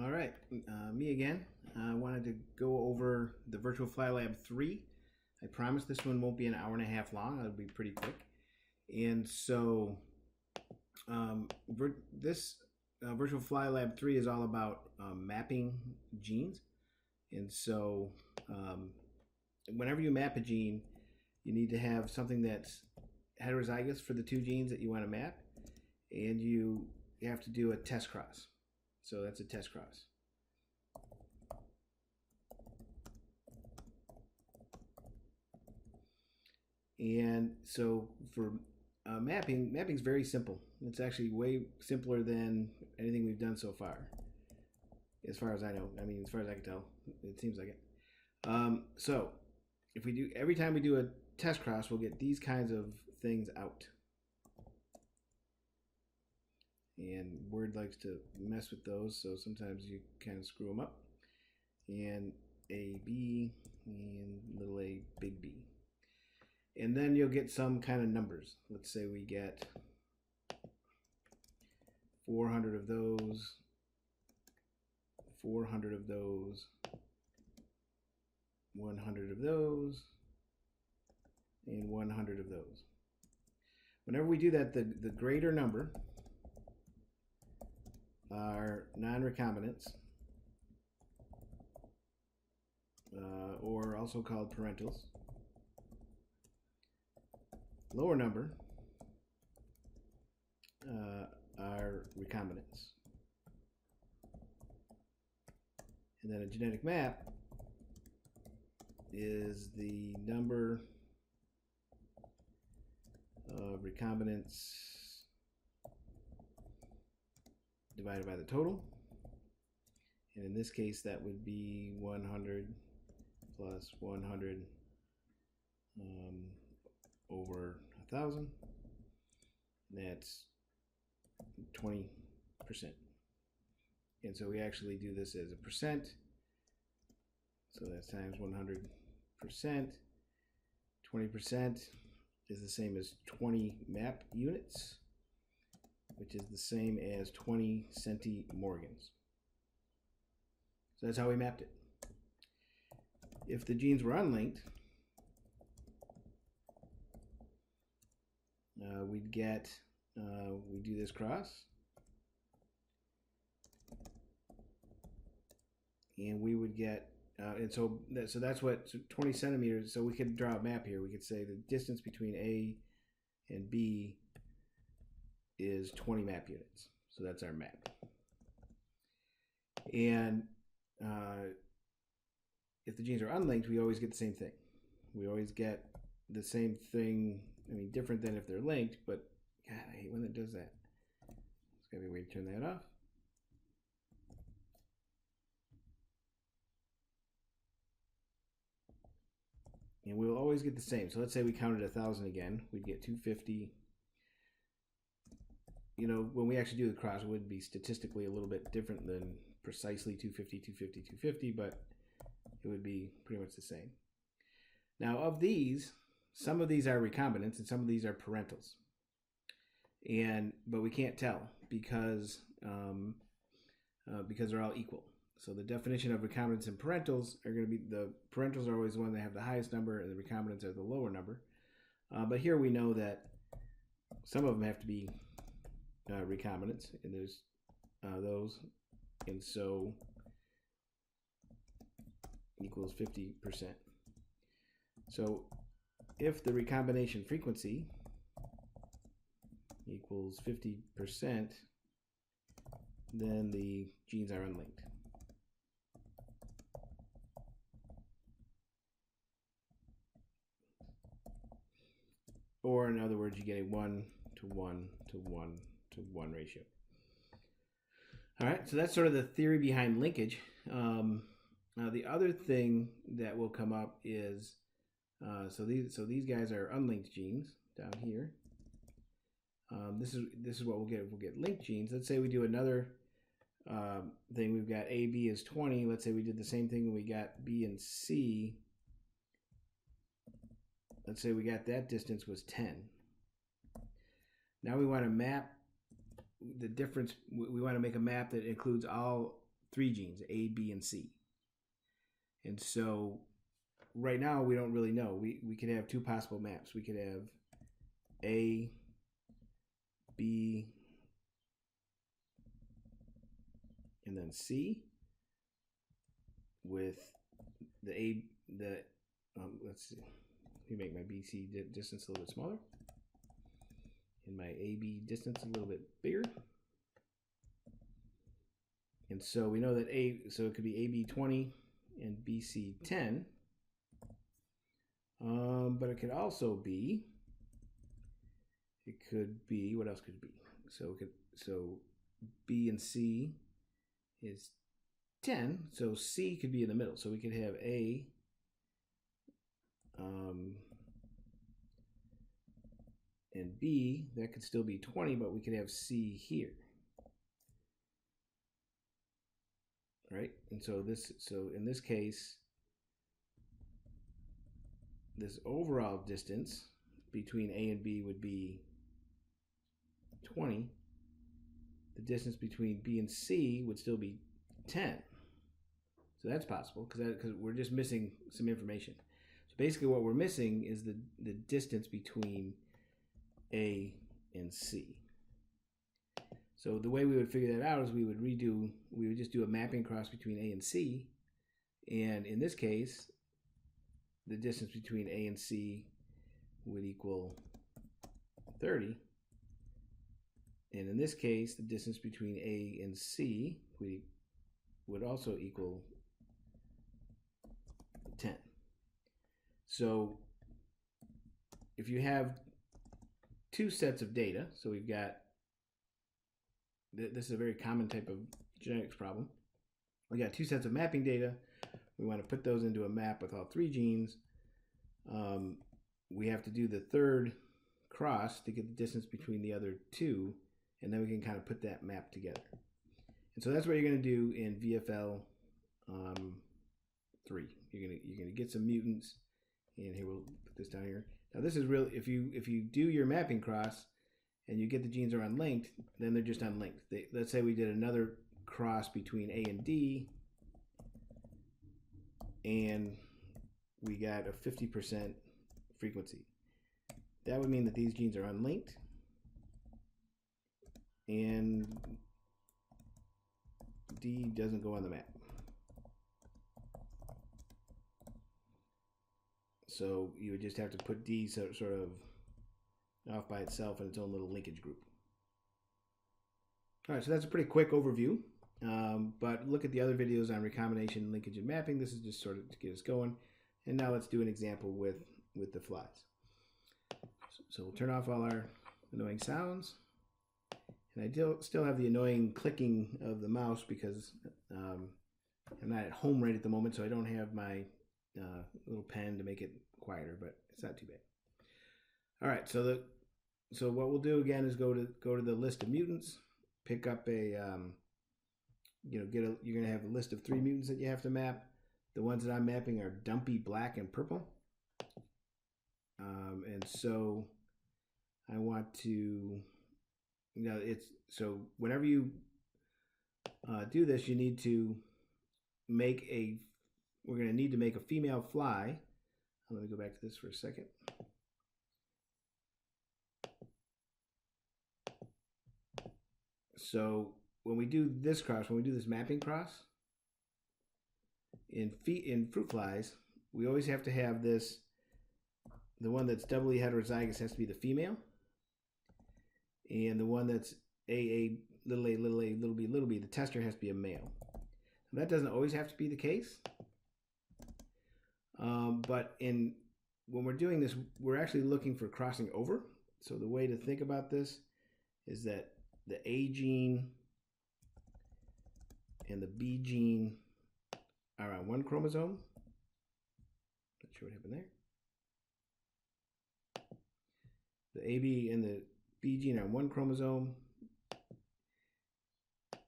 All right, me again. I wanted to go over the Virtual flylab 3. I promise this one won't be an hour and a half long. It'll be pretty quick. And so this Virtual flylab 3 is all about mapping genes. And so whenever you map a gene, you need to have something that's heterozygous for the two genes that you want to map. And you have to do a test cross. So that's a test cross. And so for mapping is very simple. It's actually way simpler than anything we've done so far, as far as I know. I mean, as far as I can tell, it seems like it. So if we do, every time we do a test cross, we'll get these kinds of things out. And Word likes to mess with those, so sometimes you kind of screw them up. And a B and little a big B. And then you'll get some kind of numbers. Let's say we get 400 of those, 400 of those, 100 of those, and 100 of those. Whenever we do that, the greater number are non-recombinants, or also called parentals. Lower number are recombinants. And then a genetic map is the number of recombinants divided by the total. And in this case, that would be 100 plus 100 over 1,000. That's 20%. And so we actually do this as a percent. So that's times 100%. 20% is the same as 20 map units, which is the same as 20 centimorgans. So that's how we mapped it. If the genes were unlinked, we'd get, we do this cross, and we would get, and so that's what, so 20 centimeters, so we could draw a map here. We could say the distance between A and B is 20 map units. So that's our map. And if the genes are unlinked, we always get the same thing. We always get the same thing, I mean, different than if they're linked, but God, I hate when it does that. There's gotta be a way to turn that off. And we'll always get the same. So let's say we counted 1,000 again, we'd get 250. You know, when we actually do the cross, it would be statistically a little bit different than precisely 250, 250, 250, but it would be pretty much the same. Now, of these, some of these are recombinants and some of these are parentals. But we can't tell because they're all equal. So the definition of recombinants and parentals are going to be, the parentals are always the one that have the highest number and the recombinants are the lower number. But here we know that some of them have to be recombinants, and there's those, and so equals 50%. So if the recombination frequency equals 50%, then the genes are unlinked. Or in other words, you get a 1 to 1 to 1 to 1 ratio. All right, so that's sort of the theory behind linkage. The other thing that will come up is, so these guys are unlinked genes down here. This is what we'll get. We'll get linked genes. Let's say we do another thing. We've got A, B is 20. Let's say we did the same thing and we got B and C. Let's say we got that distance was 10. Now we want to map the difference. We want to make a map that includes all three genes, A, B, and C. And so right now we don't really know. We could have two possible maps. We could have A, B, and then C with let's see. Let me make my BC distance a little bit smaller and my AB distance a little bit bigger. And so we know that so it could be AB 20 and BC 10. But it could also be, what else could it be? So B and C is 10, so C could be in the middle. So we could have A and B, that could still be 20, but we could have C here. Right? And so in this case, this overall distance between A and B would be 20. The distance between B and C would still be 10. So that's possible because we're just missing some information. So basically what we're missing is the distance between A and C. So the way we would figure that out is we would just do a mapping cross between A and C. And in this case, the distance between A and C would equal 30. And in this case, the distance between A and C would also equal 10. So if you have two sets of data, so we've got, this is a very common type of genetics problem. We got two sets of mapping data. We want to put those into a map with all three genes. We have to do the third cross to get the distance between the other two, and then we can kind of put that map together. And so that's what you're going to do in VFL 3. You're going to get some mutants, and here we'll put this down here. Now this is real. If you do your mapping cross and you get the genes are unlinked, then they're just unlinked. Let's say we did another cross between A and D, and we got a 50% frequency. That would mean that these genes are unlinked, and D doesn't go on the map. So you would just have to put D sort of off by itself in its own little linkage group. All right, so that's a pretty quick overview. But look at the other videos on recombination, linkage, and mapping. This is just sort of to get us going. And now let's do an example with the flies. So we'll turn off all our annoying sounds. And I still have the annoying clicking of the mouse because I'm not at home right at the moment, so I don't have my little pen to make it quieter, but it's not too bad. All right, so what we'll do again is go to the list of mutants, pick up a you're gonna have a list of 3 mutants that you have to map. The ones that I'm mapping are dumpy, black, and purple. And so I want to, so whenever you do this, you need to we're going to need to make a female fly. Let me go back to this for a second. So when we do this cross, when we do this mapping cross, in fruit flies, we always have to have this, the one that's doubly heterozygous has to be the female, and the one that's a little b, the tester has to be a male. That doesn't always have to be the case, but when we're doing this, we're actually looking for crossing over. So the way to think about this is that the A gene and the B gene are on one chromosome. Not sure what happened there. The AB and the B gene are on one chromosome,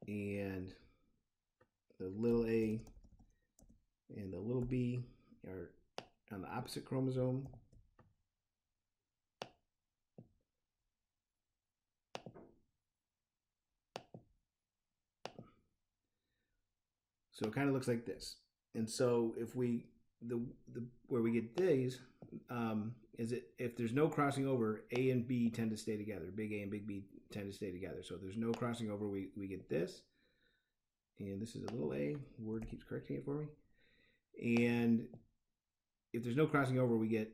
and the little a and the little b are on the opposite chromosome. So it kind of looks like this. And so if we where we get these is it if there's no crossing over, A and B tend to stay together. Big A and big B tend to stay together. So if there's no crossing over, we get this. And this is a little a. Word keeps correcting it for me. And if there's no crossing over, we get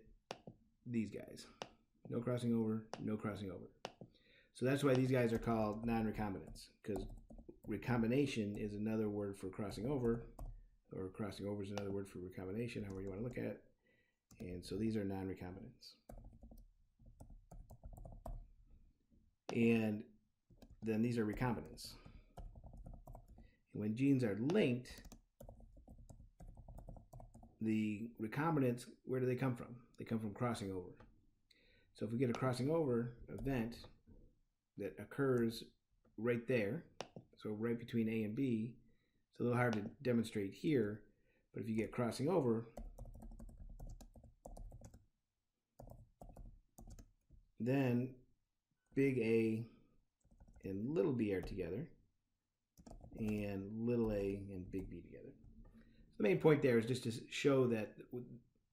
these guys. No crossing over, no crossing over. So that's why these guys are called non-recombinants, because recombination is another word for crossing over, or crossing over is another word for recombination, however you want to look at it. And so these are non-recombinants. And then these are recombinants. And when genes are linked, the recombinants, where do they come from? They come from crossing over. So if we get a crossing over event that occurs right there, so right between A and B, it's a little hard to demonstrate here, but if you get crossing over, then big A and little b are together, and little a and big B together. The main point there is just to show that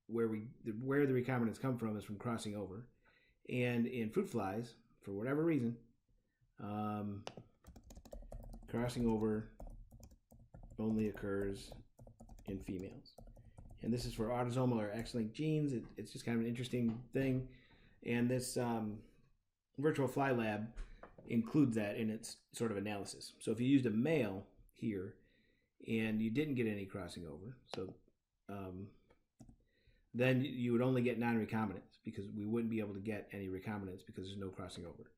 where the recombinants come from is from crossing over. And in fruit flies, for whatever reason, crossing over only occurs in females. And this is for autosomal or X-linked genes. It's just kind of an interesting thing. And this virtual fly lab includes that in its sort of analysis. So if you used a male here and you didn't get any crossing over, so then you would only get non-recombinants, because we wouldn't be able to get any recombinants because there's no crossing over.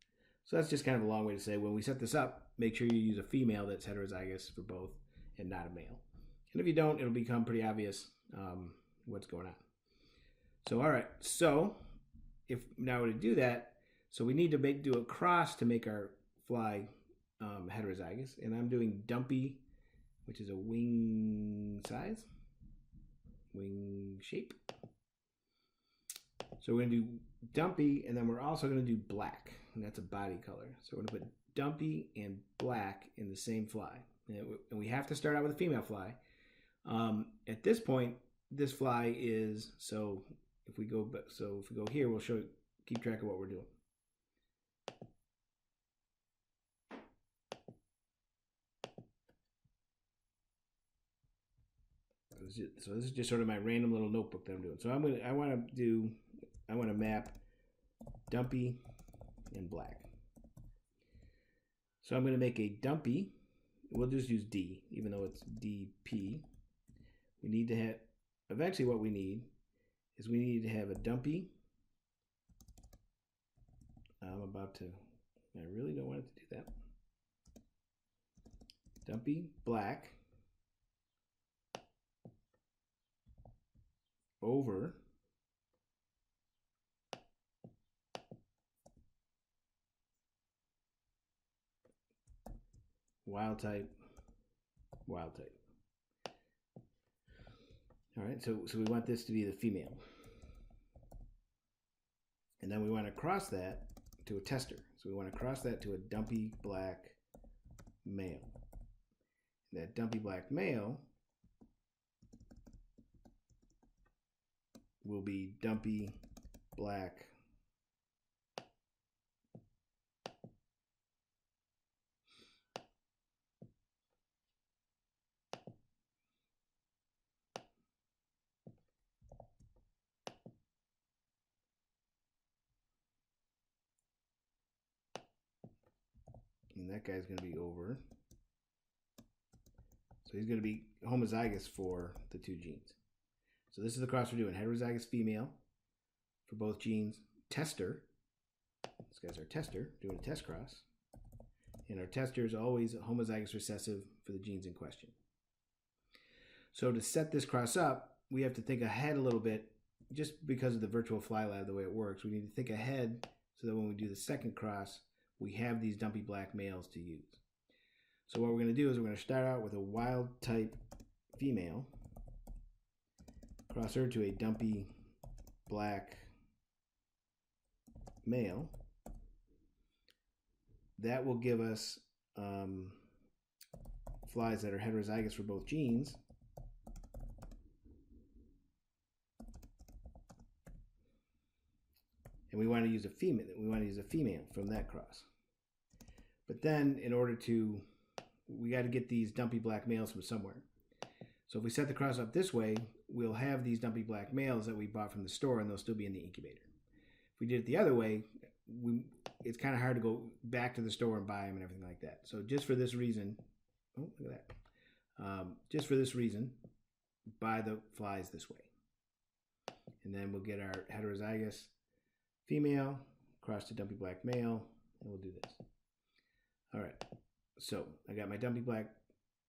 So that's just kind of a long way to say, when we set this up, make sure you use a female that's heterozygous for both and not a male. And if you don't, it'll become pretty obvious what's going on. So all right, so if now to do that, so we need to do a cross to make our fly heterozygous, and I'm doing dumpy, which is a wing size, wing shape. So we're going to do dumpy, and then we're also going to do black, and that's a body color. So we're going to put dumpy and black in the same fly, and we have to start out with a female fly. At this point, this fly is, so if we go here, we'll keep track of what we're doing. So this is just sort of my random little notebook that I'm doing. So I want to map dumpy and black. So I'm going to make a dumpy. We'll just use D, even though it's DP. We need to have, eventually what we need is we need to have a dumpy. I really don't want it to do that. Dumpy black over wild type. All right, so we want this to be the female. And then we want to cross that to a tester. So we want to cross that to a dumpy black male. That dumpy black male will be dumpy black and that guy's going to be over. So he's going to be homozygous for the two genes. So this is the cross we're doing. Heterozygous female for both genes. Tester. This guy's our tester, doing a test cross. And our tester is always homozygous recessive for the genes in question. So to set this cross up, we have to think ahead a little bit, just because of the virtual fly lab, the way it works. We need to think ahead so that when we do the second cross, we have these dumpy black males to use. So what we're going to do is we're going to start out with a wild type female, cross her to a dumpy black male. That will give us flies that are heterozygous for both genes. And we want to use a female. We want to use a female from that cross. But then, in order to, we got to get these dumpy black males from somewhere. So if we set the cross up this way, we'll have these dumpy black males that we bought from the store, and they'll still be in the incubator. If we did it the other way, it's kind of hard to go back to the store and buy them and everything like that. So just for this reason, oh, look at that. Just for this reason, buy the flies this way. And then we'll get our heterozygous female, cross to dumpy black male, and we'll do this. All right, so I got my dumpy black,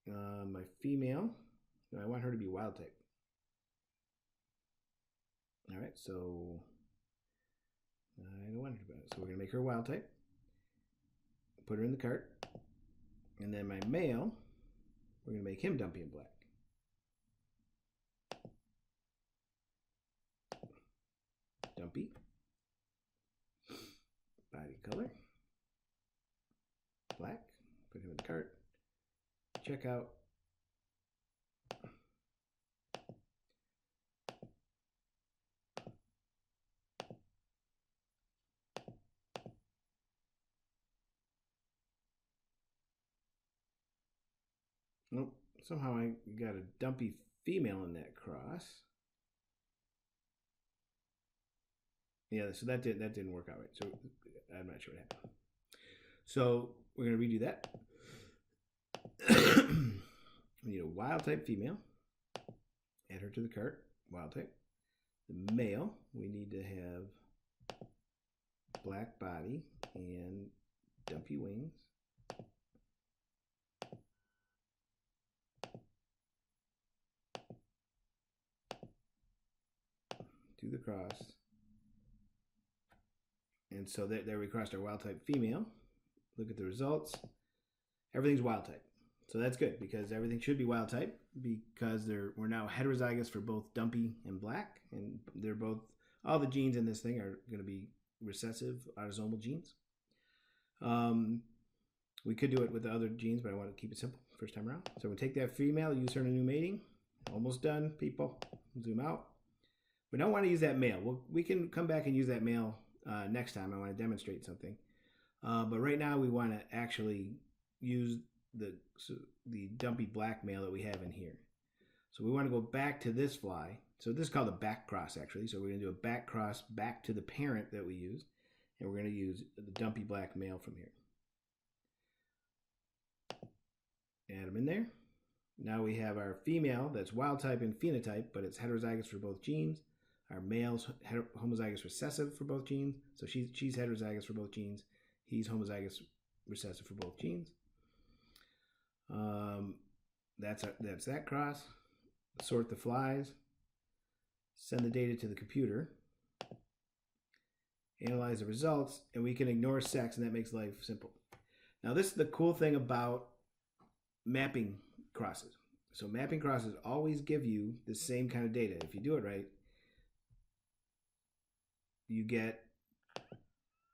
my female. I want her to be wild type. All right, so I don't want her to be. So we're gonna make her wild type. Put her in the cart, and then my male, we're gonna make him dumpy and black. Dumpy. Body color. Black. Put him in the cart. Check out. Nope. Somehow I got a dumpy female in that cross. Yeah, so that didn't work out right. So I'm not sure what happened. So we're going to redo that. We need a wild type female. Add her to the cart. Wild type. The male, we need to have black body and dumpy wings. Do the cross. And so there we crossed our wild type female. Look at the results. Everything's wild type. So that's good because everything should be wild type because we're now heterozygous for both dumpy and black. And they're both, all the genes in this thing are going to be recessive autosomal genes. We could do it with the other genes, but I want to keep it simple first time around. So we'll take that female, use her in a new mating. Almost done, people. Zoom out. We don't want to use that male. We can come back and use that male next time. I want to demonstrate something. But right now we want to actually use the dumpy black male that we have in here. So we want to go back to this fly. So this is called a back cross actually. So we're going to do a back cross back to the parent that we used. And we're going to use the dumpy black male from here. Add them in there. Now we have our female that's wild type and phenotype, but it's heterozygous for both genes. Our male's homozygous recessive for both genes. So she's heterozygous for both genes. He's homozygous recessive for both genes. That's that cross. Sort the flies. Send the data to the computer. Analyze the results, and we can ignore sex, and that makes life simple. Now this is the cool thing about mapping crosses. So mapping crosses always give you the same kind of data. If you do it right, you get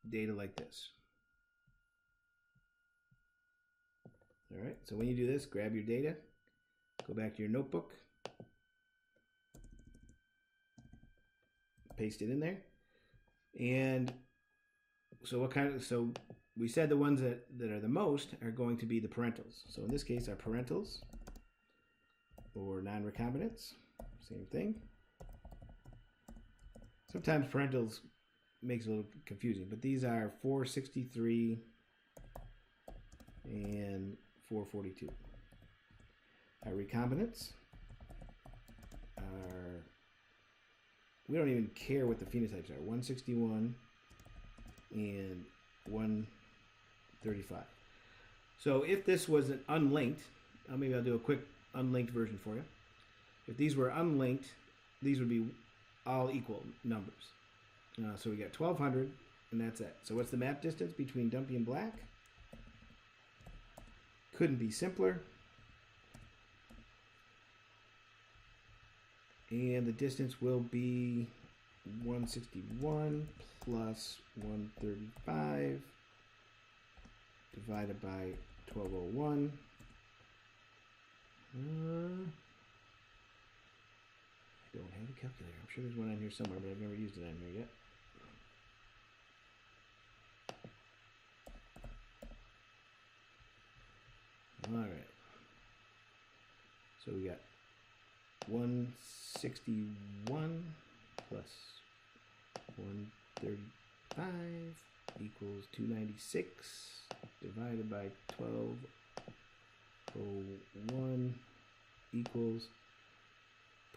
data like this. All right, so when you do this, grab your data, go back to your notebook, paste it in there. And so so we said the ones that are the most are going to be the parentals. So in this case, our parentals or non-recombinants, same thing. Sometimes parentals makes it a little confusing, but these are 463 and 442. Our recombinants are, we don't even care what the phenotypes are, 161 and 135. So if this was an unlinked, maybe I'll do a quick unlinked version for you. If these were unlinked, these would be all equal numbers. So we got 1200, and that's it. So what's the map distance between dumpy and black? Couldn't be simpler. And the distance will be 161 plus 135 divided by 1201 calculator. I'm sure there's one on here somewhere, but I've never used it on here yet. All right. So we got 161 plus 135 equals 296 divided by 1201 equals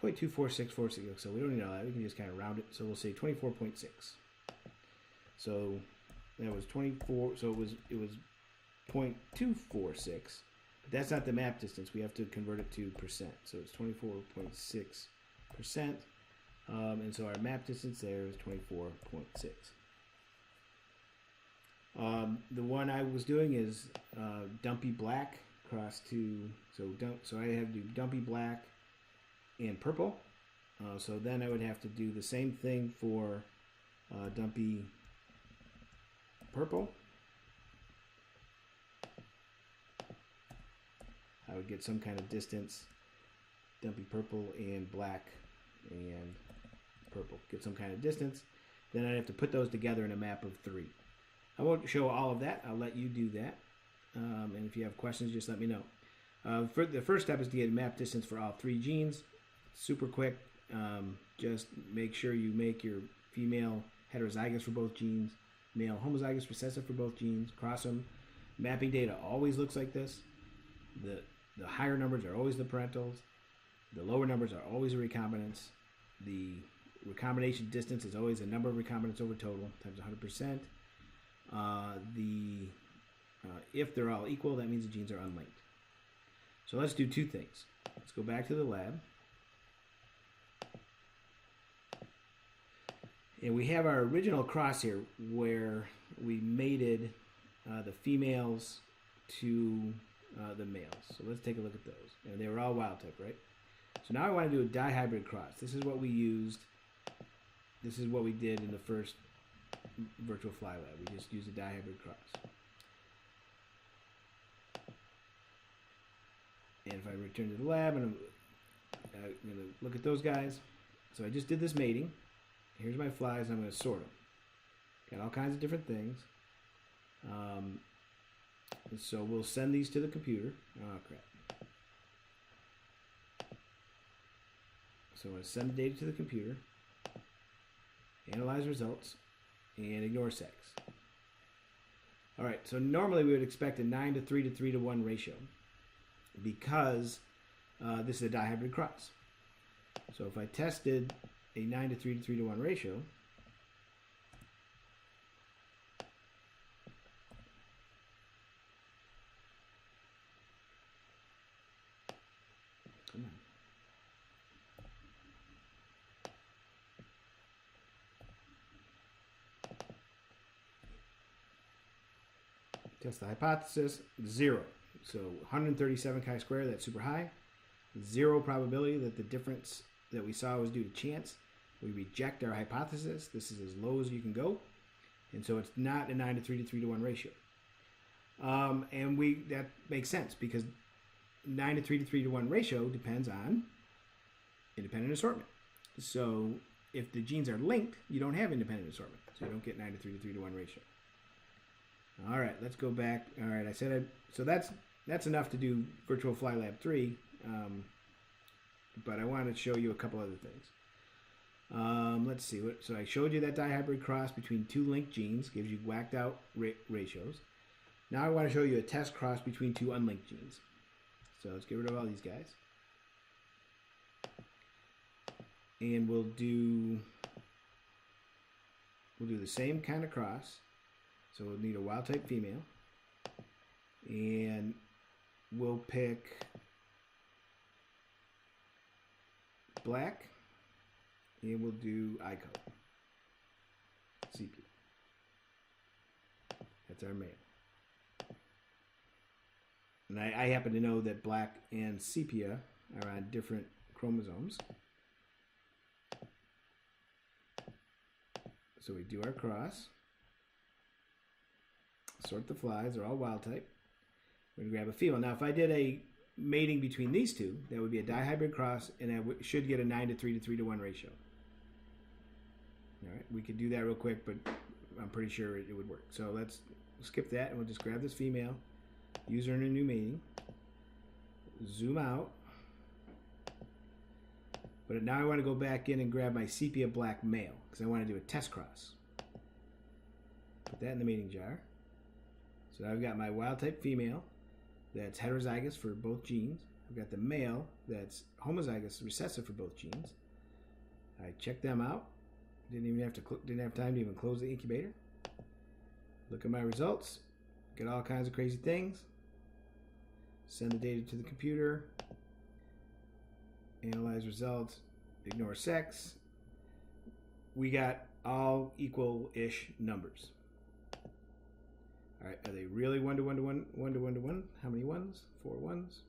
0.24646. So we don't need all that. We can just kind of round it. So we'll say 24.6. So that was 24. So it was 0.246. But that's not the map distance. We have to convert it to percent. So it's 24.6%. And so our map distance there is 24.6. The one I was doing is dumpy black cross to, so I have to do dumpy black and purple. So then I would have to do the same thing for dumpy purple. I would get some kind of distance, dumpy purple and black and purple. Get some kind of distance. Then I'd have to put those together in a map of 3. I won't show all of that. I'll let you do that. And if you have questions, just let me know. For the first step is to get a map distance for all 3 genes. Super quick. Just make sure you make your female heterozygous for both genes, male homozygous recessive for both genes, cross them. Mapping data always looks like this. The higher numbers are always the parentals. The lower numbers are always the recombinants. The recombination distance is always the number of recombinants over total times 100%. If they're all equal, that means the genes are unlinked. So let's do 2 things. Let's go back to the lab. And we have our original cross here where we mated the females to the males. So let's take a look at those. And they were all wild type, right? So now I want to do a dihybrid cross. This is what we used. This is what we did in the first virtual fly lab. We just used a dihybrid cross. And if I return to the lab, and I'm going to look at those guys. So I just did this mating. Here's my flies, and I'm going to sort them. Got all kinds of different things. And so we'll send these to the computer. Oh, crap. So I'm going to send the data to the computer, analyze results, and ignore sex. All right, so normally we would expect a 9 to 3 to 3 to 1 ratio because this is a dihybrid cross. So if I tested a 9 to 3 to 3 to 1 ratio, come on. Test the hypothesis, 0. So 137 chi-square, that's super high. 0 probability that the difference that we saw was due to chance. We reject our hypothesis. This is as low as you can go. And so it's not a 9 to 3 to 3 to 1 ratio. And that makes sense because 9 to 3 to 3 to 1 ratio depends on independent assortment. So if the genes are linked, you don't have independent assortment. So you don't get 9 to 3 to 3 to 1 ratio. All right, let's go back. All right, so that's enough to do Virtual Fly Lab 3, but I want to show you a couple other things. Let's see. So I showed you that dihybrid cross between 2 linked genes, gives you whacked out ratios. Now I want to show you a test cross between 2 unlinked genes. So let's get rid of all these guys. And we'll do the same kind of cross. So we'll need a wild type female. And we'll pick black. And we'll do eye color. Sepia. That's our male. And I happen to know that black and sepia are on different chromosomes. So we do our cross. Sort the flies, they're all wild type. We're going to grab a female. Now if I did a mating between these two, that would be a dihybrid cross, and that should get a 9 to 3 to 3 to 1 ratio. All right, we could do that real quick, but I'm pretty sure it would work. So let's skip that, and we'll just grab this female, use her in a new mating, zoom out. But now I want to go back in and grab my sepia black male because I want to do a test cross. Put that in the mating jar. So now I've got my wild type female that's heterozygous for both genes. I've got the male that's homozygous recessive for both genes. I checked them out. Didn't have time to even close the incubator. Look at my results. Get all kinds of crazy things. Send the data to the computer. Analyze results. Ignore sex. We got all equal-ish numbers. All right, are they really 1 to 1 to 1, 1 to 1 to 1? How many ones? 4 ones.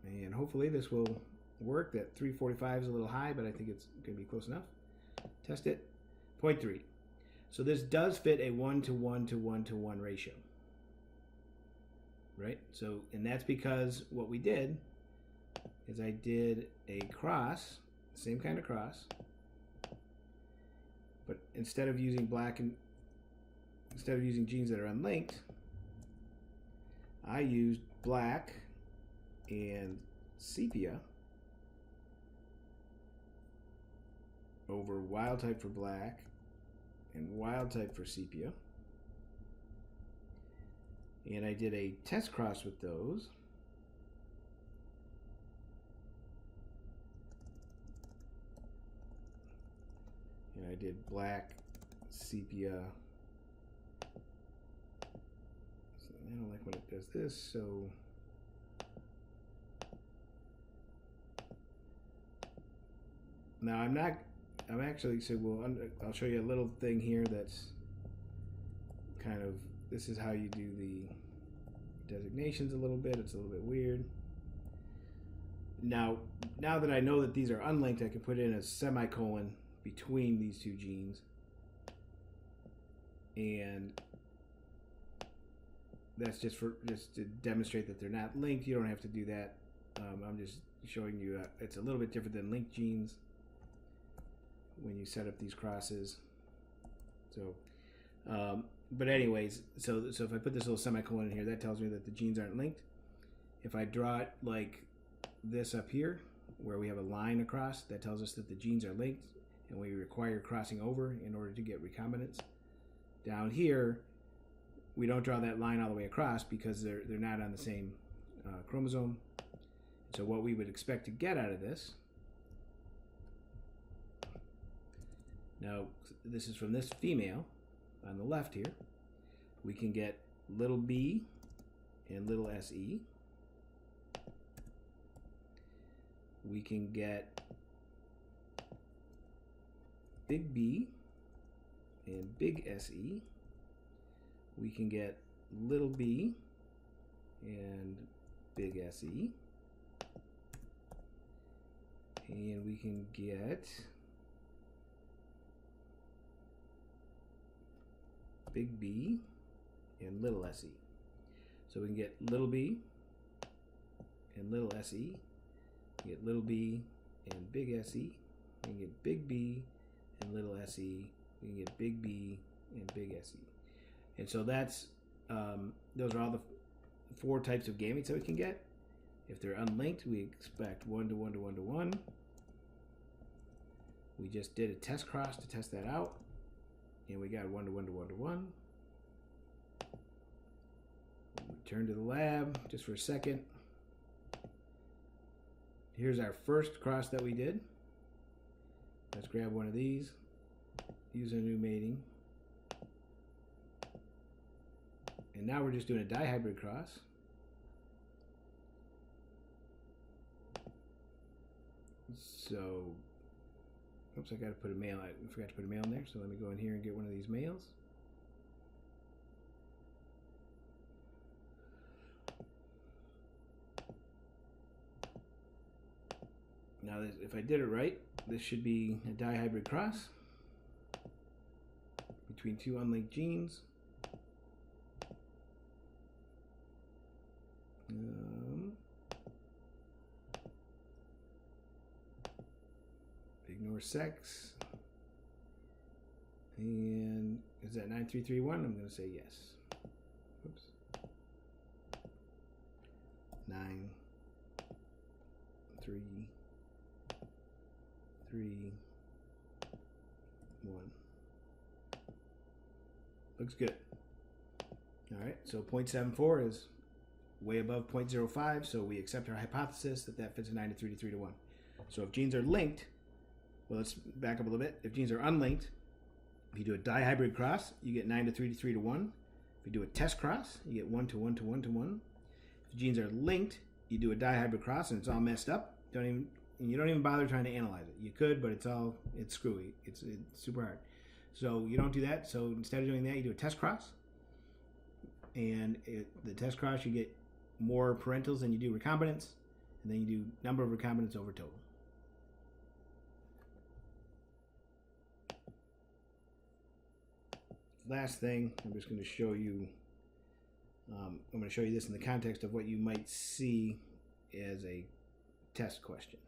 And hopefully this will work. That 345 is a little high, but I think it's going to be close enough. Test it. 0.3. So this does fit a 1 to 1 to 1 to 1 ratio. Right? So, and that's because what we did is I did a cross, same kind of cross, but instead of using genes that are unlinked, I used black and sepia over wild type for black and wild type for sepia. And I did a test cross with those. And I did black, sepia. I don't like when it does this, so now I'll show you a little thing here that's kind of, this is how you do the designations a little bit. It's a little bit weird. Now that I know that these are unlinked, I can put in a semicolon between these two genes. And that's just to demonstrate that they're not linked. You don't have to do that. I'm just showing you it's a little bit different than linked genes when you set up these crosses. So but anyways, so if I put this little semicolon in here, that tells me that the genes aren't linked. If I draw it like this up here, where we have a line across, that tells us that the genes are linked, and we require crossing over in order to get recombinants. Down here, we don't draw that line all the way across because they're not on the same chromosome. So what we would expect to get out of this, now this is from this female on the left here, we can get little b and little se. We can get big B and big SE. We can get little b and big SE. And we can get big B and little SE. So we can get little b and little SE. We get little b and big SE. We can get big B and little SE. We can get big B and big SE. And so that's those are all the 4 types of gametes that we can get. If they're unlinked, we expect 1 to 1 to 1 to 1. We just did a test cross to test that out, and we got 1 to 1 to 1 to 1. Return to the lab just for a second. Here's our first cross that we did. Let's grab one of these, use a new mating. And now we're just doing a dihybrid cross. So, oops, I forgot to put a male in there, so let me go in here and get one of these males. Now, if I did it right, this should be a dihybrid cross between 2 unlinked genes. sex. And is that 9331? I'm going to say yes. Oops. 9, 3, 3, 1. Looks good. All right, so 0.74 is way above 0.05, so we accept our hypothesis that that fits a 9 to 3 to 3 to 1. So if genes are linked, well, let's back up a little bit. If genes are unlinked, if you do a dihybrid cross, you get 9 to 3 to 3 to 1. If you do a test cross, you get 1 to 1 to 1 to 1. If genes are linked, you do a dihybrid cross and it's all you don't even bother trying to analyze it. You could, but it's screwy. It's super hard. So you don't do that. So instead of doing that, you do a test cross. And the test cross, you get more parentals than you do recombinants, and then you do number of recombinants over total. Last thing, I'm just going to show you. I'm going to show you this in the context of what you might see as a test question.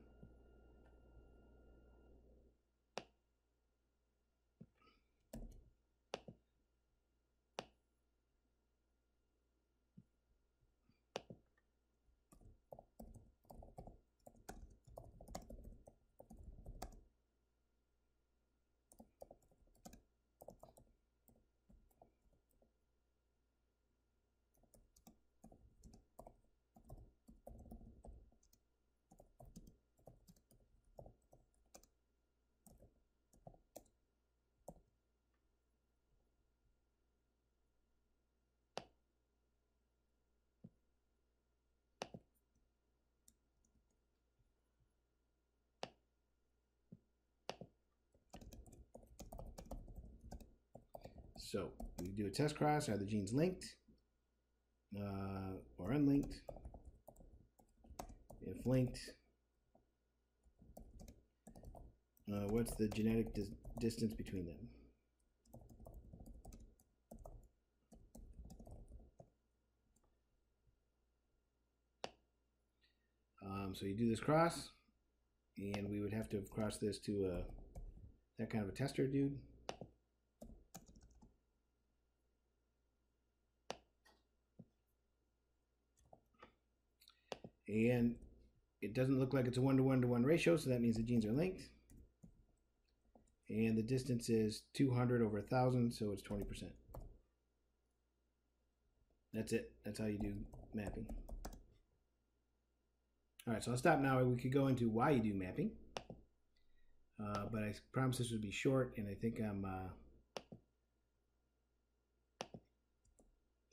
So we do a test cross. Are the genes linked or unlinked? If linked, what's the genetic distance between them? So you do this cross, and we would have to have crossed this to that kind of a tester dude. And it doesn't look like it's a 1-to-1 to 1 ratio, so that means the genes are linked. And the distance is 200 over 1,000, so it's 20%. That's it. That's how you do mapping. All right, so I'll stop now. We could go into why you do mapping. But I promised this would be short, and I think I'm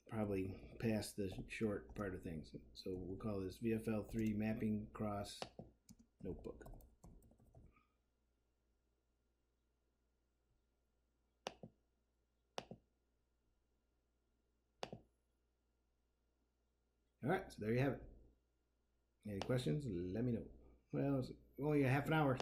probably past the short part of things. So we'll call this VFL3 Mapping Cross Notebook. All right, so there you have it. Any questions? Let me know. Well, it's only a half an hour.